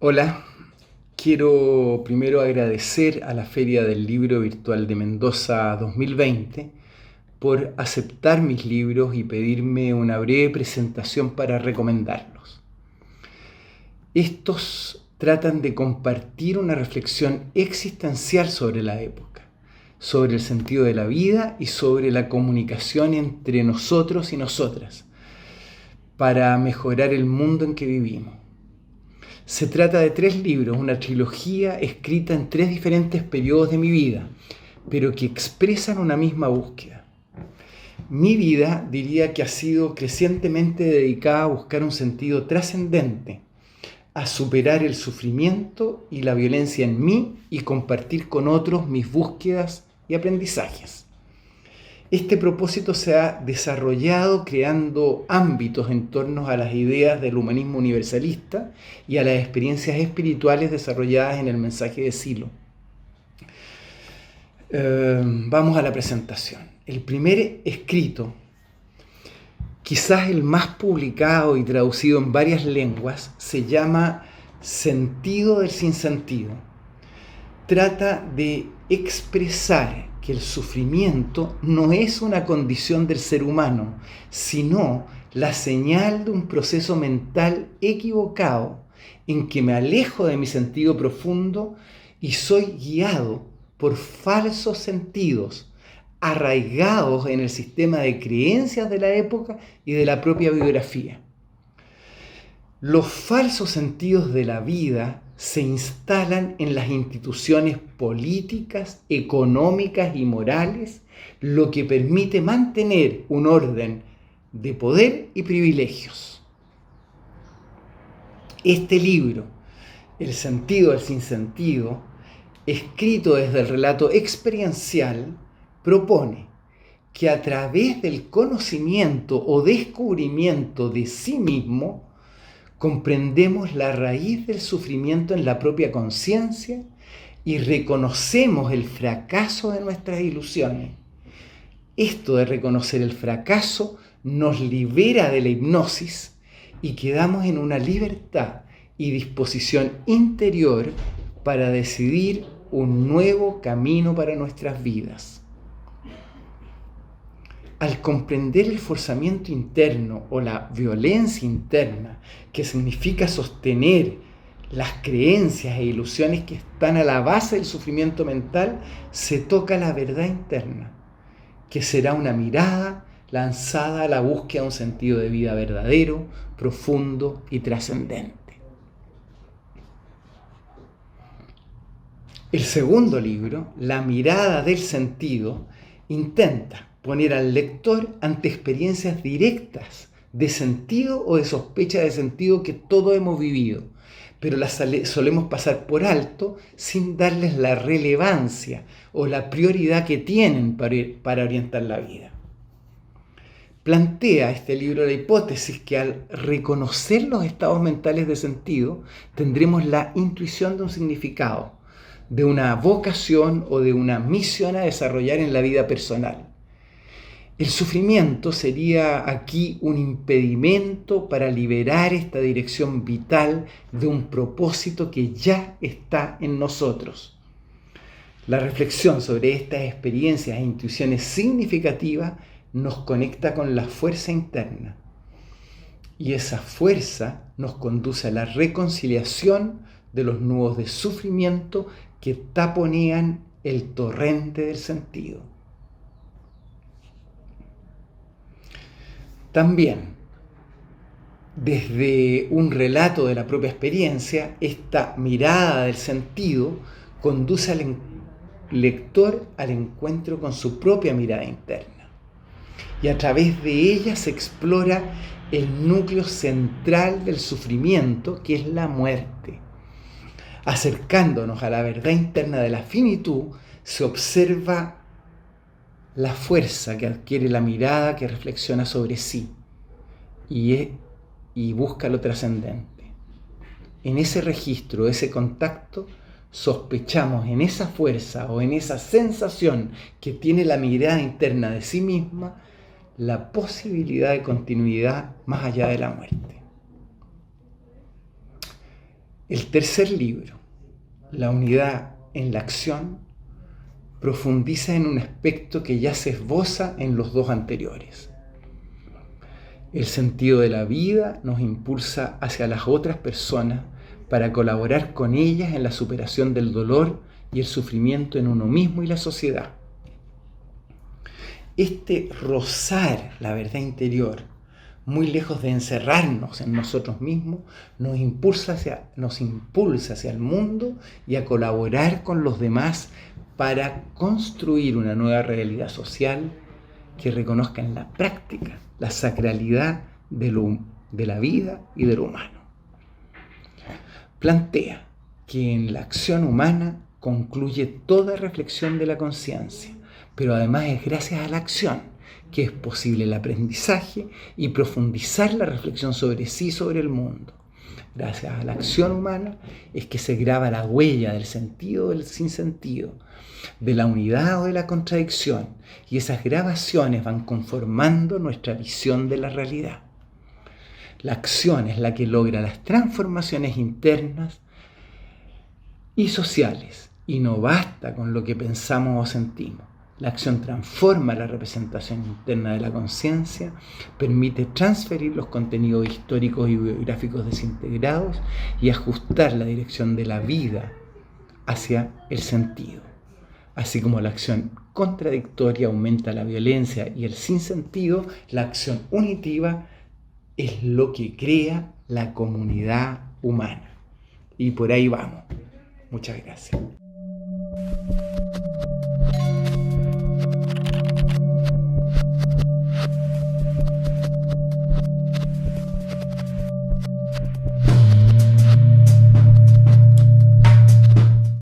Hola, quiero primero agradecer a la Feria del Libro Virtual de Mendoza 2020 por aceptar mis libros y pedirme una breve presentación para recomendarlos. Estos tratan de compartir una reflexión existencial sobre la época, sobre el sentido de la vida y sobre la comunicación entre nosotros y nosotras, para mejorar el mundo en que vivimos. Se trata de 3 libros, una trilogía escrita en 3 diferentes periodos de mi vida, pero que expresan una misma búsqueda. Mi vida diría que ha sido crecientemente dedicada a buscar un sentido trascendente, a superar el sufrimiento y la violencia en mí y compartir con otros mis búsquedas y aprendizajes. Este propósito se ha desarrollado creando ámbitos en torno a las ideas del humanismo universalista y a las experiencias espirituales desarrolladas en el mensaje de Silo. Vamos a la presentación. El primer escrito, quizás el más publicado y traducido en varias lenguas, se llama Sentido del Sinsentido. Trata de expresar que el sufrimiento no es una condición del ser humano, sino la señal de un proceso mental equivocado en que me alejo de mi sentido profundo y soy guiado por falsos sentidos, arraigados en el sistema de creencias de la época y de la propia biografía. Los falsos sentidos de la vida se instalan en las instituciones políticas, económicas y morales, lo que permite mantener un orden de poder y privilegios. Este libro, El sentido del sinsentido, escrito desde el relato experiencial, propone que a través del conocimiento o descubrimiento de sí mismo, comprendemos la raíz del sufrimiento en la propia conciencia y reconocemos el fracaso de nuestras ilusiones. Esto de reconocer el fracaso nos libera de la hipnosis y quedamos en una libertad y disposición interior para decidir un nuevo camino para nuestras vidas. Al comprender el forzamiento interno o la violencia interna, que significa sostener las creencias e ilusiones que están a la base del sufrimiento mental, se toca la verdad interna, que será una mirada lanzada a la búsqueda de un sentido de vida verdadero, profundo y trascendente. El segundo libro, La mirada del sentido, intenta poner al lector ante experiencias directas de sentido o de sospecha de sentido que todos hemos vivido, pero las solemos pasar por alto sin darles la relevancia o la prioridad que tienen para orientar la vida. Plantea este libro la hipótesis que al reconocer los estados mentales de sentido, tendremos la intuición de un significado, de una vocación o de una misión a desarrollar en la vida personal. El sufrimiento sería aquí un impedimento para liberar esta dirección vital de un propósito que ya está en nosotros. La reflexión sobre estas experiencias e intuiciones significativas nos conecta con la fuerza interna. Y esa fuerza nos conduce a la reconciliación de los nudos de sufrimiento que taponean el torrente del sentido. También, desde un relato de la propia experiencia, esta mirada del sentido conduce al lector al encuentro con su propia mirada interna. Y a través de ella se explora el núcleo central del sufrimiento, que es la muerte. Acercándonos a la verdad interna de la finitud, se observa la fuerza que adquiere la mirada que reflexiona sobre sí y busca lo trascendente. En ese registro, ese contacto, sospechamos en esa fuerza o en esa sensación que tiene la mirada interna de sí misma la posibilidad de continuidad más allá de la muerte. El tercer libro, La unidad en la acción, profundiza en un aspecto que ya se esboza en los dos anteriores. El sentido de la vida nos impulsa hacia las otras personas para colaborar con ellas en la superación del dolor y el sufrimiento en uno mismo y la sociedad. Este rozar la verdad interior, muy lejos de encerrarnos en nosotros mismos, nos impulsa hacia el mundo y a colaborar con los demás para construir una nueva realidad social que reconozca en la práctica la sacralidad de la vida y de lo humano. Plantea que en la acción humana concluye toda reflexión de la conciencia, pero además es gracias a la acción que es posible el aprendizaje y profundizar la reflexión sobre sí y sobre el mundo. Gracias a la acción humana es que se graba la huella del sentido o del sinsentido, de la unidad o de la contradicción, y esas grabaciones van conformando nuestra visión de la realidad. La acción es la que logra las transformaciones internas y sociales, y no basta con lo que pensamos o sentimos. La acción transforma la representación interna de la conciencia, permite transferir los contenidos históricos y biográficos desintegrados y ajustar la dirección de la vida hacia el sentido. Así como la acción contradictoria aumenta la violencia y el sinsentido, la acción unitiva es lo que crea la comunidad humana. Y por ahí vamos. Muchas gracias.